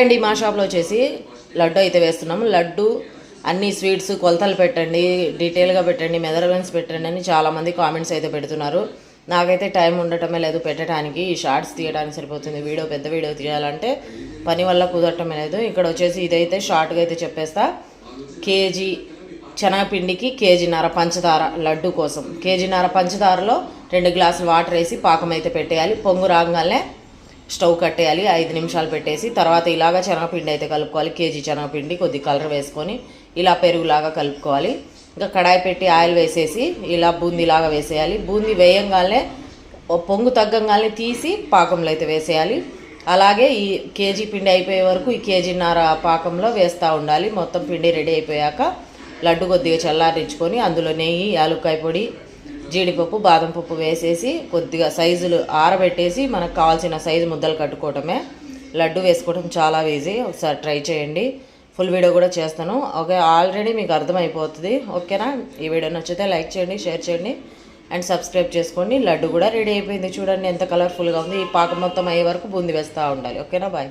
అండి మా షాప్లో వచ్చేసి లడ్డు అయితే వేస్తున్నాము. లడ్డు అన్ని స్వీట్స్ కొలతలు పెట్టండి, డీటెయిల్గా పెట్టండి, మెజర్మెంట్స్ పెట్టండి అని చాలామంది కామెంట్స్ అయితే పెడుతున్నారు. నాకైతే టైం ఉండటమే లేదు పెట్టడానికి, ఈ షార్ట్స్ తీయడానికి సరిపోతుంది. పెద్ద వీడియో తీయాలంటే పని వల్ల కుదరటమే లేదు. ఇక్కడ వచ్చేసి ఇదైతే షార్ట్గా అయితే చెప్పేస్తా. కేజీ శనగపిండికి కేజీన్నర పంచదార లడ్డు కోసం. కేజీన్నర పంచదారలో 2 గ్లాసులు వాటర్ వేసి పాకం అయితే పెట్టేయాలి. పొంగు రాగానే స్టవ్ కట్టేయాలి. 5 నిమిషాలు పెట్టేసి తర్వాత ఇలాగా శనగపిండి అయితే కలుపుకోవాలి. కేజీ శనగపిండి కొద్ది కలర్ వేసుకొని ఇలా పెరుగులాగా కలుపుకోవాలి. ఇంకా కడాయి పెట్టి ఆయిల్ వేసేసి ఇలా బూందీలాగా వేసేయాలి. బూందీ వేయంగానే పొంగు తగ్గంగానే తీసి పాకంలో అయితే వేసేయాలి. అలాగే ఈ కేజీ పిండి అయిపోయే వరకు ఈ కేజీన్నర పాకంలో వేస్తూ ఉండాలి. మొత్తం పిండి రెడీ అయిపోయాక లడ్డు కొద్దిగా చల్లారించుకొని అందులో నెయ్యి, యాలక్కాయ పొడి, జీడిపప్పు, బాదం పప్పు వేసేసి కొద్దిగా సైజులు ఆరబెట్టేసి మనకు కావాల్సిన సైజు ముద్దలు కట్టుకోవటమే. లడ్డు వేసుకోవడం చాలా ఈజీ, ఒకసారి ట్రై చేయండి. ఫుల్ వీడియో కూడా చేస్తాను. ఓకే, ఆల్రెడీ మీకు అర్థమైపోతుంది. ఓకేనా? ఈ వీడియో నచ్చితే లైక్ చేయండి, షేర్ చేయండి అండ్ సబ్స్క్రైబ్ చేసుకోండి. లడ్డు కూడా రెడీ అయిపోయింది. చూడండి ఎంత కలర్ఫుల్గా ఉంది. ఈ పాకం మొత్తం అయ్యే వరకు బూందీ వేస్తూ ఉండాలి. ఓకేనా? బాయ్.